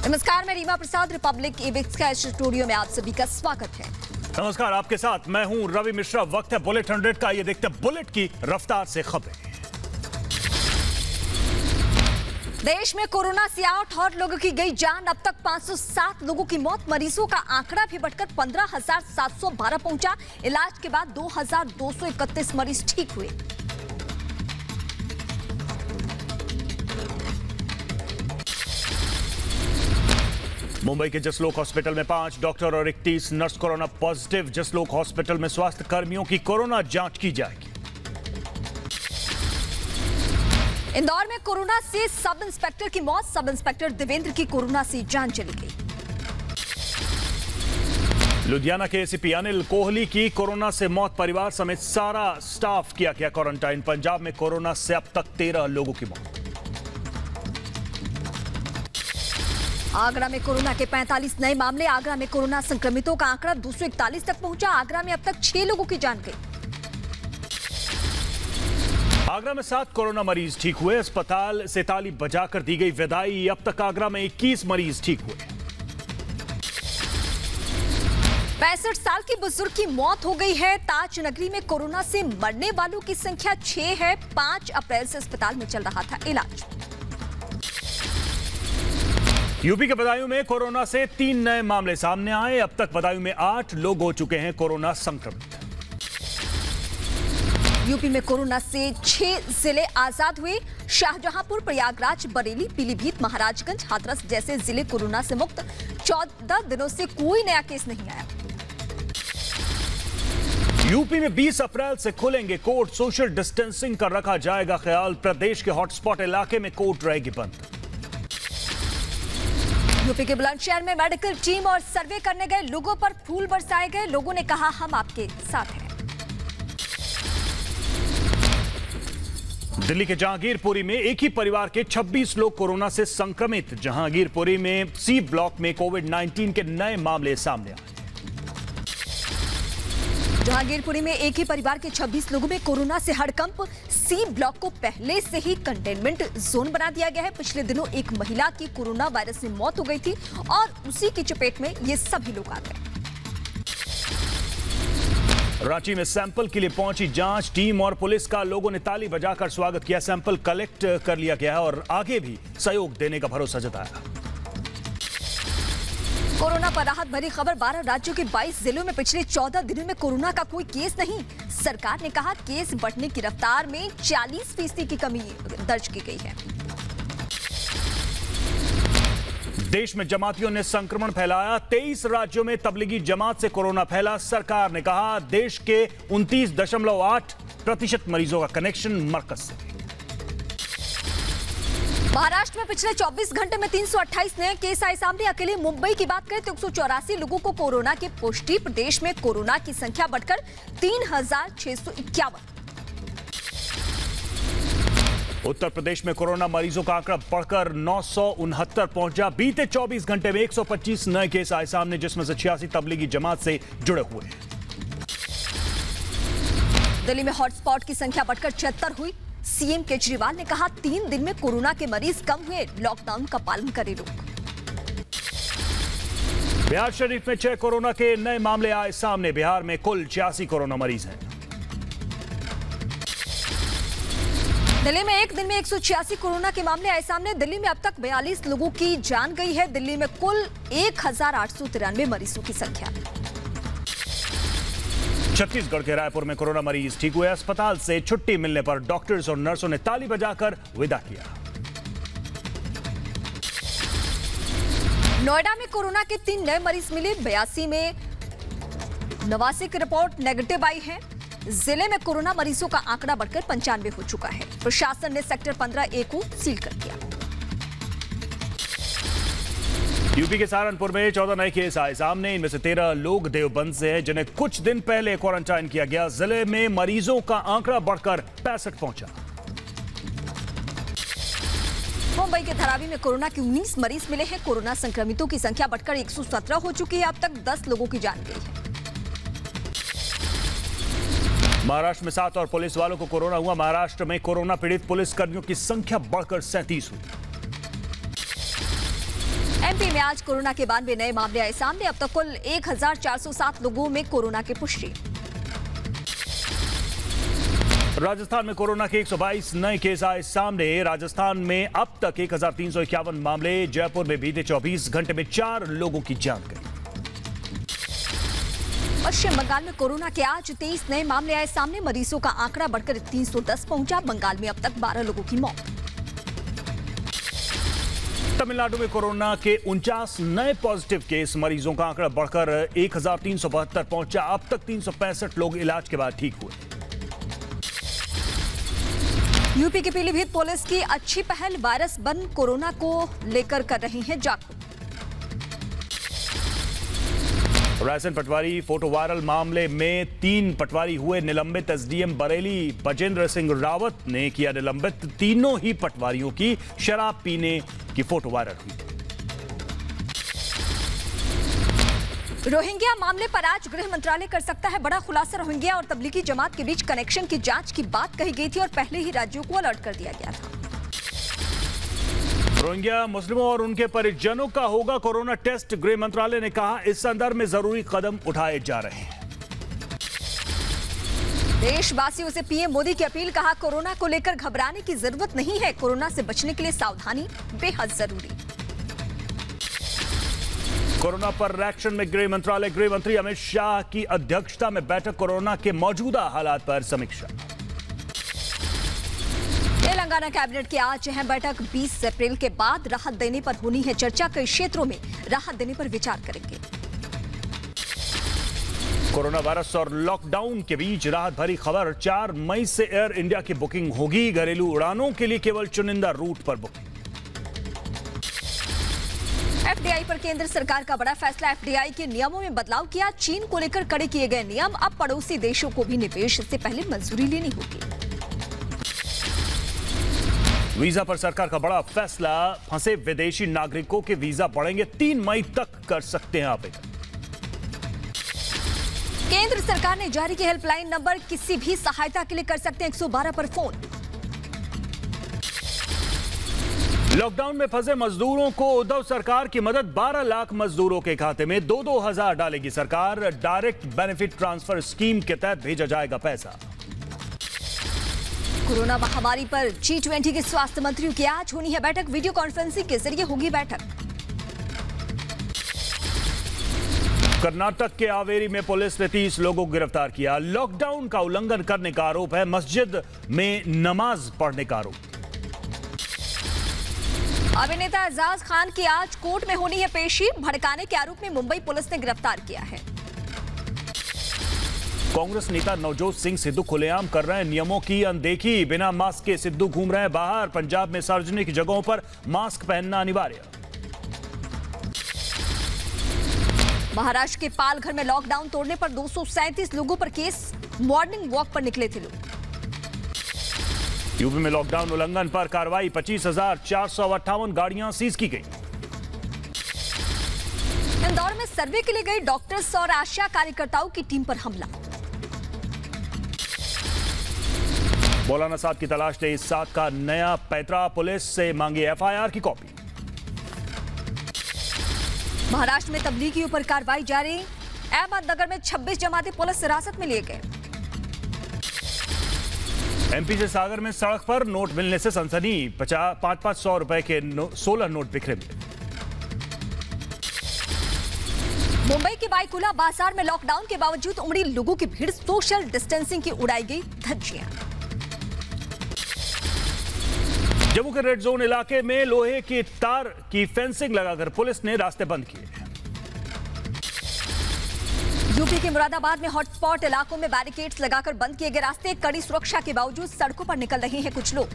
नमस्कार, मैं रीमा प्रसाद, रिपब्लिक इविक्स का स्टूडियो में आप सभी का स्वागत है। नमस्कार, आपके साथ मैं हूं रवि मिश्रा। वक्त है बुलेट 100 का। ये देखते हैं बुलेट की रफ्तार से खबरें। देश में कोरोना से 8 और लोगों की गई जान। अब तक 507 लोगों की मौत। मरीजों का आंकड़ा भी बढ़कर 15,712 पहुंचा। इलाज के बाद 2,231 मरीज ठीक हुए। मुंबई के जसलोक हॉस्पिटल में 5 डॉक्टर और 31 nurse corona positive. Jaslok hospital में स्वास्थ्य कर्मियों की कोरोना जांच की जाएगी। इंदौर में कोरोना से सब इंस्पेक्टर की मौत। सब इंस्पेक्टर देवेंद्र की कोरोना से जान चली गई। लुधियाना के एसीपी अनिल कोहली की कोरोना से मौत। परिवार समेत सारा स्टाफ किया गया क्वारंटाइन। पंजाब में कोरोना से अब तक 13 लोगों की मौत। आगरा में कोरोना के 45 नए मामले। आगरा में कोरोना संक्रमितों का आंकड़ा 241 तक पहुंचा। आगरा में अब तक 6 लोगों की जान गई। आगरा में 7 कोरोना मरीज ठीक हुए। अस्पताल से ताली बजाकर दी गई विदाई। अब तक आगरा में 21 मरीज ठीक हुए। 65 साल की बुजुर्ग की मौत हो गई है। ताज नगरी में कोरोना से मरने वालों की संख्या 6 है। 5 अप्रैल से अस्पताल में चल रहा था इलाज। यूपी के बदायूं में कोरोना से 3 नए मामले सामने आए। अब तक बदायूं में 8 लोग हो चुके हैं कोरोना संक्रमित। यूपी में कोरोना से 6 जिले आजाद हुए। शाहजहांपुर, प्रयागराज, बरेली, पीलीभीत, महाराजगंज, हाथरस जैसे जिले कोरोना से मुक्त। 14 दिनों से कोई नया केस नहीं आया। यूपी में 20 अप्रैल से खुलेंगे कोर्ट। सोशल डिस्टेंसिंग का रखा जाएगा ख्याल। प्रदेश के हॉटस्पॉट इलाके में कोर्ट रहेगी बंद। यूपी के बुलंदशहर में मेडिकल टीम और सर्वे करने गए लोगों पर फूल बरसाए गए। लोगों ने कहा, हम आपके साथ हैं। दिल्ली के जहांगीरपुरी में एक ही परिवार के 26 लोग कोरोना से संक्रमित। जहांगीरपुरी में सी ब्लॉक में कोविड-19 के नए मामले सामने आए। जहांगीरपुरी में एक ही परिवार के 26 लोगों में कोरोना से हड़कंप। सी ब्लॉक को पहले से ही कंटेनमेंट जोन बना दिया गया है। पिछले दिनों एक महिला की कोरोना वायरस से मौत हो गई थी और उसी की चपेट में ये सभी लोग आ गए। रांची में सैंपल के लिए पहुंची जांच टीम और पुलिस का। लोगों ने ताली बजाकर स्वागत किया। सैंपल कलेक्ट कर लिया गया है और आगे भी सहयोग देने का भरोसा जताया। कोरोना पर राहत भरी खबर। 12 राज्यों के 22 जिलों में पिछले 14 दिनों में कोरोना का कोई केस नहीं। सरकार ने कहा, केस बढ़ने की रफ्तार में 40% की कमी दर्ज की गई है। देश में जमातियों ने संक्रमण फैलाया। 23 राज्यों में तबलीगी जमात से कोरोना फैला। सरकार ने कहा, देश के 29.8% मरीजों का कनेक्शन मरकज से। महाराष्ट्र में पिछले 24 घंटे में 328 नए केस आए सामने। अकेले मुंबई की बात करें तो 184 लोगों को कोरोना की पुष्टि। प्रदेश में कोरोना की संख्या बढ़कर 3,651। उत्तर प्रदेश में कोरोना मरीजों का आंकड़ा बढ़कर 969 पहुंचा। बीते 24 घंटे में 125 नए केस आए सामने, जिसमें से 86 तबलीगी जमात से जुड़े हुए हैं। दिल्ली में हॉटस्पॉट की संख्या बढ़कर 76 हुई। सीएम केजरीवाल ने कहा, 3 दिन में कोरोना के मरीज कम हुए। लॉकडाउन का पालन करें लोग। बिहार शरीफ में 6 कोरोना के नए मामले आए सामने। बिहार में कुल 86 कोरोना मरीज हैं। दिल्ली में एक दिन में 186 कोरोना के मामले आए सामने। दिल्ली में अब तक 42 लोगों की जान गई है। दिल्ली में कुल 1,893 मरीजों की संख्या। छत्तीसगढ़ के रायपुर में कोरोना मरीज ठीक हुए। अस्पताल से छुट्टी मिलने पर डॉक्टर्स और नर्सों ने ताली बजाकर विदा किया। नोएडा में कोरोना के 3 नए मरीज मिले। 82 में 89 की रिपोर्ट नेगेटिव आई है। जिले में कोरोना मरीजों का आंकड़ा बढ़कर 95 हो चुका है। प्रशासन ने सेक्टर 15A को सील कर दिया। यूपी के सहारनपुर में 14 नए केस आए सामने। इनमें से 13 लोग देवबंद से हैं, जिन्हें कुछ दिन पहले क्वारंटाइन किया गया। जिले में मरीजों का आंकड़ा बढ़कर 65 पहुंचा। मुंबई के धारावी में कोरोना के 19 मरीज मिले हैं। कोरोना संक्रमितों की संख्या बढ़कर 117 हो चुकी है। अब तक 10 लोगों की जान गई है। महाराष्ट्र में 7 और पुलिस वालों को कोरोना हुआ। महाराष्ट्र में कोरोना पीड़ित पुलिस कर्मियों की संख्या बढ़कर 37 हुई। एमपी में आज कोरोना के 92 नए मामले आए सामने। अब तक कुल 1407 लोगों में कोरोना की पुष्टि। राजस्थान में कोरोना के 122 नए केस आए सामने। राजस्थान में अब तक 1351 मामले। जयपुर में बीते 24 घंटे में 4 लोगों की जान गई। पश्चिम बंगाल में कोरोना के आज 23 नए मामले आए सामने। मरीजों का आंकड़ा बढ़कर 310 पहुंचा। बंगाल में अब तक 12 लोगों की मौत। तमिलनाडु में कोरोना के 49 नए पॉजिटिव केस। मरीजों का आंकड़ा बढ़कर 1372 पहुंचा। अब तक 365 लोग इलाज के बाद ठीक हुए। यूपी के पीलीभीत पुलिस की अच्छी पहल। वायरस बंद कोरोना को लेकर कर रही है जागरूक। रायसेन पटवारी फोटो वायरल मामले में 3 पटवारी हुए निलंबित। एसडीएम बरेली बजेंद्र सिंह रावत ने किया निलंबित। तीनों ही पटवारियों की शराब पीने की फोटो वायरल हुई। रोहिंग्या मामले पर आज गृह मंत्रालय कर सकता है बड़ा खुलासा। रोहिंग्या और तबलीगी जमात के बीच कनेक्शन की जांच की बात कही गई थी और पहले ही राज्यों को अलर्ट कर दिया गया था। रोहिंग्या मुस्लिमों और उनके परिजनों का होगा कोरोना टेस्ट। गृह मंत्रालय ने कहा इस संदर्भ में जरूरी कदम उठाए जा रहे हैं। देशवासियों से पीएम मोदी की अपील। कहा कोरोना को लेकर घबराने की जरूरत नहीं है। कोरोना से बचने के लिए सावधानी बेहद जरूरी। कोरोना पर रिएक्शन में गृह मंत्रालय। गृह मंत्री अमित शाह की अध्यक्षता में बैठक। कोरोना के मौजूदा हालात पर समीक्षा। तेलंगाना कैबिनेट की आज अहम बैठक। 20 अप्रैल के बाद राहत देने पर होनी है चर्चा। कई क्षेत्रों में राहत देने पर विचार करेंगे। कोरोना वायरस और लॉकडाउन के बीच राहत भरी खबर। 4 मई से एयर इंडिया की बुकिंग होगी। घरेलू उड़ानों के लिए केवल चुनिंदा रूट पर बुकिंग। एफडीआई पर केंद्र सरकार का बड़ा फैसला। एफडीआई के नियमों में बदलाव किया। चीन को लेकर कड़े किए गए नियम। अब पड़ोसी देशों को भी निवेश से पहले मंजूरी लेनी होगी। वीजा पर सरकार का बड़ा फैसला। फंसे विदेशी नागरिकों के वीजा बढ़ेंगे। 3 मई तक कर सकते हैं आवेदन। केंद्र सरकार ने जारी की हेल्पलाइन नंबर। किसी भी सहायता के लिए कर सकते हैं 112 पर फोन। लॉकडाउन में फंसे मजदूरों को उद्धव सरकार की मदद। 12 लाख मजदूरों के खाते में 2-2 हजार डालेगी सरकार। डायरेक्ट बेनिफिट ट्रांसफर स्कीम के तहत भेजा जाएगा पैसा। कोरोना महामारी पर G20 के स्वास्थ्य मंत्रियों की आज होनी है बैठक। वीडियो कॉन्फ्रेंसिंग के जरिए होगी बैठक। कर्नाटक के हावेरी में पुलिस ने 30 लोगों को गिरफ्तार किया। लॉकडाउन का उल्लंघन करने का आरोप है। मस्जिद में नमाज पढ़ने का आरोप। अभिनेता एजाज खान की आज कोर्ट में होनी है पेशी। भड़काने के आरोप में मुंबई पुलिस ने गिरफ्तार किया है। कांग्रेस नेता नवजोत सिंह सिद्धू खुलेआम कर रहे हैं नियमों की अनदेखी। बिना मास्क के सिद्धू घूम रहे हैं बाहर। पंजाब में सार्वजनिक जगहों पर मास्क पहनना अनिवार्य। महाराष्ट्र के पालघर में लॉकडाउन तोड़ने पर 237 लोगों पर केस। मॉर्निंग वॉक पर निकले थे लोग। यूपी में लॉकडाउन उल्लंघन पर कार्रवाई। 25,458 गाड़ियां सीज की गई। इंदौर में सर्वे के लिए गई डॉक्टर्स और आशा कार्यकर्ताओं की टीम पर हमला। मौलाना साहब की तलाश ले इस साथ का नया पैतरा। पुलिस से मांगी एफआईआर की कॉपी। महाराष्ट्र में तबलीगियों पर कार्रवाई जारी। अहमदनगर में 26 जमाती पुलिस हिरासत में लिए गए। एमपी से सागर में सड़क पर नोट मिलने से सनसनी। 500 रुपए के 16 नोट बिखरे मिले। मुंबई के बाईकुला बाजार में लॉकडाउन के बावजूद उमड़ी लोगों की भीड़। सोशल डिस्टेंसिंग की उड़ाई गई धज्जियां। जम्मू के रेड जोन इलाके में लोहे की तार की फेंसिंग लगाकर पुलिस ने रास्ते बंद किए। यूपी के मुरादाबाद में हॉटस्पॉट इलाकों में बैरिकेड्स लगाकर बंद किए गए रास्ते। कड़ी सुरक्षा के बावजूद सड़कों पर निकल रहे हैं कुछ लोग।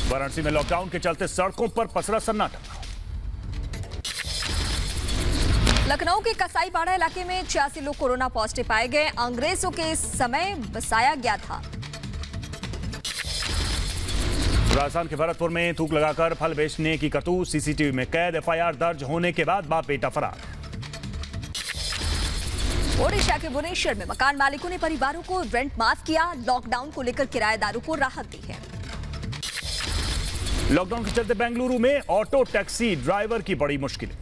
वाराणसी में लॉकडाउन के चलते सड़कों पर पसरा सन्नाटा। लखनऊ के कसाईबाड़ा इलाके में 86 लोग कोरोना पॉजिटिव पाए गए। अंग्रेजों के समय बसाया गया था। राजस्थान के भरतपुर में थूक लगाकर फल बेचने की करतूत। सीसीटीवी में कैद। एफआईआर दर्ज होने के बाद बाप बेटा फरार। ओडिशा के भुवनेश्वर में मकान मालिकों ने परिवारों को रेंट माफ किया। लॉकडाउन को लेकर किराएदारों को राहत दी है। लॉकडाउन के चलते बेंगलुरु में ऑटो टैक्सी ड्राइवर की बड़ी मुश्किलें।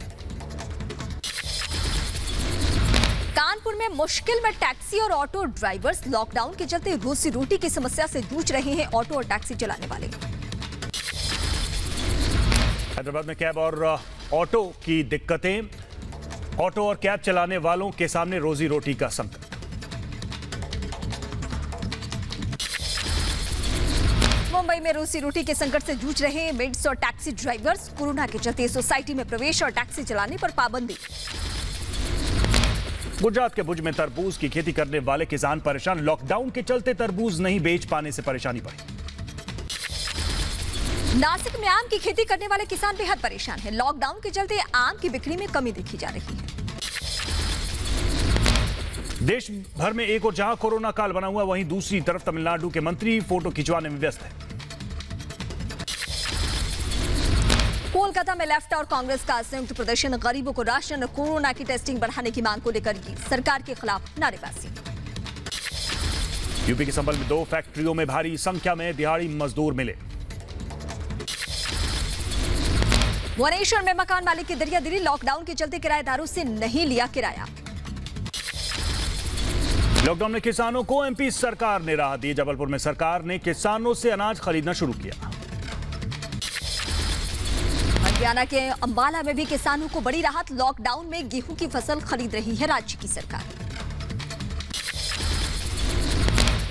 कानपुर में मुश्किल में टैक्सी और ऑटो ड्राइवर्स। लॉकडाउन के चलते रोजी रोटी की समस्या से जूझ रहे हैं ऑटो और टैक्सी चलाने वाले। हैदराबाद में कैब और ऑटो की दिक्कतें। ऑटो और कैब चलाने वालों के सामने रोजी रोटी का संकट। मुंबई में रोजी रोटी के संकट से जूझ रहे मेड्स और टैक्सी ड्राइवर्स। कोरोना के चलते सोसाइटी में प्रवेश और टैक्सी चलाने पर पाबंदी। गुजरात के भुज में तरबूज की खेती करने वाले किसान परेशान। लॉकडाउन के चलते तरबूज नहीं बेच पाने से परेशानी बढ़ी। नासिक में आम की खेती करने वाले किसान बेहद परेशान हैं। लॉकडाउन के चलते आम की बिक्री में कमी देखी जा रही है। देश भर में एक और जहां कोरोना काल बना हुआ, वहीं दूसरी तरफ तमिलनाडु के मंत्री फोटो खिंचवाने में व्यस्त हैं। कोलकाता में लेफ्ट और कांग्रेस का संयुक्त प्रदर्शन। गरीबों को राशन और कोरोना की टेस्टिंग बढ़ाने की मांग को लेकर की सरकार के खिलाफ नारेबाजी। यूपी के संभल में 2 फैक्ट्रियों में भारी संख्या में दिहाड़ी मजदूर मिले। भुवनेश्वर में मकान मालिक की दरियादिली। लॉकडाउन के चलते किराएदारों से नहीं लिया किराया। लॉकडाउन में किसानों को एमपी सरकार ने राहत दी। जबलपुर में सरकार ने किसानों से अनाज खरीदना शुरू किया। हरियाणा के अंबाला में भी किसानों को बड़ी राहत। लॉकडाउन में गेहूं की फसल खरीद रही है राज्य की सरकार।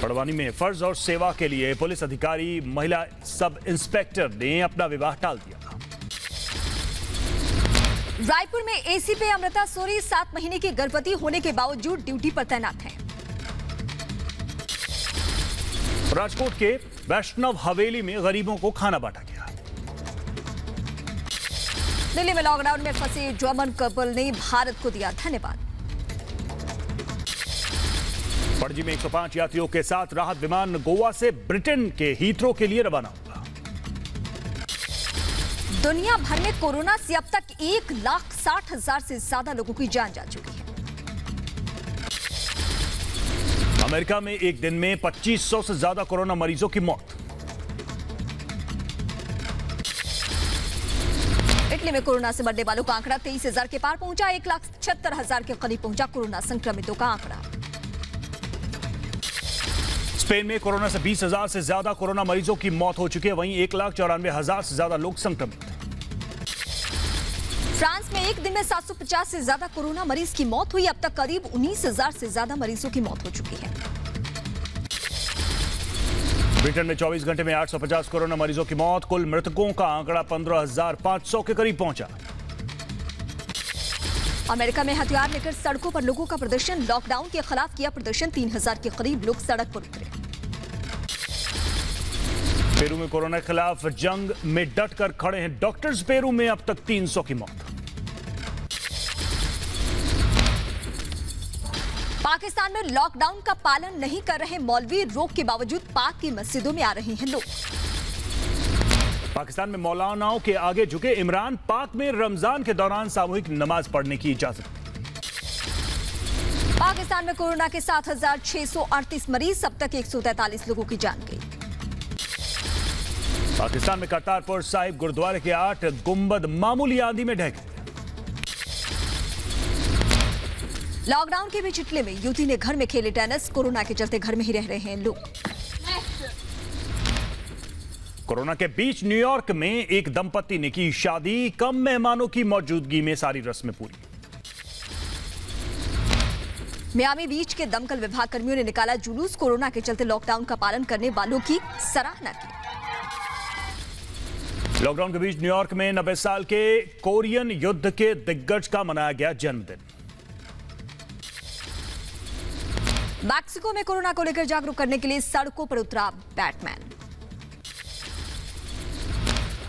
बड़वानी में फर्ज और सेवा के लिए पुलिस अधिकारी महिला सब इंस्पेक्टर ने अपना विवाह टाल दिया। रायपुर में एसीपी अमृता सोरी 7 महीने की गर्भवती होने के बावजूद ड्यूटी पर तैनात हैं। राजकोट के वैष्णव हवेली में गरीबों को खाना बांटा गया। दिल्ली में लॉकडाउन में फंसे जर्मन कपल ने भारत को दिया धन्यवाद। पणजी में 105 यात्रियों के साथ राहत विमान गोवा से ब्रिटेन के हीथ्रो के लिए रवाना हुआ। दुनिया भर में कोरोना से अब तक 1,60,000 से ज्यादा लोगों की जान जा चुकी है। अमेरिका में एक दिन में 2500 से ज्यादा कोरोना मरीजों की मौत। इटली में कोरोना से मरने वालों का आंकड़ा 23,000 के पार पहुंचा। 1,76,000 के करीब पहुंचा कोरोना संक्रमितों का आंकड़ा। स्पेन में कोरोना से 20,000 से ज्यादा कोरोना मरीजों की मौत हो चुकी है। वहीं 1,94,000 से ज्यादा लोग संक्रमित। फ्रांस में एक दिन में 750 से ज्यादा कोरोना मरीज की मौत हुई। अब तक करीब 19,000 से ज्यादा मरीजों की मौत हो चुकी है। ब्रिटेन में 24 घंटे में 850 कोरोना मरीजों की मौत। कुल मृतकों का आंकड़ा 15,500 के करीब पहुंचा। अमेरिका में हथियार लेकर सड़कों पर लोगों का प्रदर्शन। लॉकडाउन के खिलाफ किया प्रदर्शन। 3,000 के करीब लोग सड़क पर उतरे। पेरू में कोरोना के खिलाफ जंग में डटकर खड़े हैं डॉक्टर्स। पेरू में अब तक 300 की मौत। पाकिस्तान में लॉकडाउन का पालन नहीं कर रहे मौलवी। रोक के बावजूद पाक की मस्जिदों में आ रहे हैं लोग। पाकिस्तान में मौलानाओं के आगे झुके इमरान। पाक में रमजान के दौरान सामूहिक नमाज पढ़ने की इजाजत। पाकिस्तान में कोरोना के 7,638 मरीज। अब तक 143 लोगों की जान गई। पाकिस्तान में करतारपुर साहिब गुरुद्वारे के 8 गुंबद मामूली आंधी में ढह गए। लॉकडाउन के बीच इटली में युवती ने घर में खेले टेनिस। कोरोना के चलते घर में ही रह रहे हैं लोग। कोरोना के बीच न्यूयॉर्क में एक दंपति ने की शादी। कम मेहमानों की मौजूदगी में सारी रस्में पूरी। मियामी बीच के दमकल विभाग कर्मियों ने निकाला जुलूस। कोरोना के चलते लॉकडाउन का पालन करने वालों की सराहना की। लॉकडाउन के बीच न्यूयॉर्क में 90 साल के कोरियन युद्ध के दिग्गज का मनाया गया जन्मदिन। मैक्सिको में कोरोना को लेकर जागरूक करने के लिए सड़कों पर उतरा बैटमैन।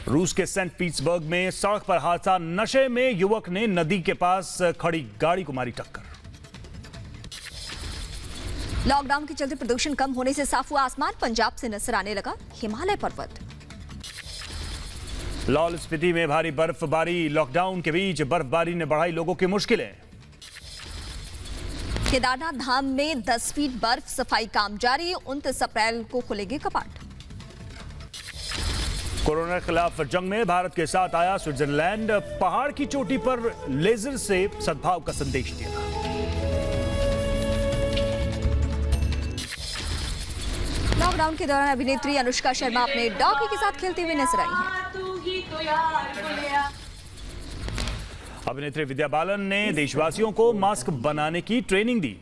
रूस के सेंट पीटर्सबर्ग में सड़क पर हादसा। नशे में युवक ने नदी के पास खड़ी गाड़ी को मारी टक्कर। लॉकडाउन के चलते प्रदूषण कम होने से साफ हुआ आसमान। पंजाब से नजर आने लगा हिमालय पर्वत। लाहौल स्पीति में भारी बर्फबारी। लॉकडाउन के बीच बर्फबारी ने बढ़ाई लोगों की मुश्किलें। केदारनाथ धाम में 10 फीट बर्फ। सफाई काम जारी। 29 अप्रैल को खुलेंगे कपाट। कोरोना के खिलाफ जंग में भारत के साथ आया स्विट्जरलैंड, पहाड़ की चोटी पर लेजर से सद्भाव का संदेश दिया। लॉकडाउन के दौरान अभिनेत्री अनुष्का शर्मा अपने डॉगी के साथ खेलते हुए नजर आई हैं। अभिनेत्री विद्या बालन ने देशवासियों को मास्क बनाने की ट्रेनिंग दी।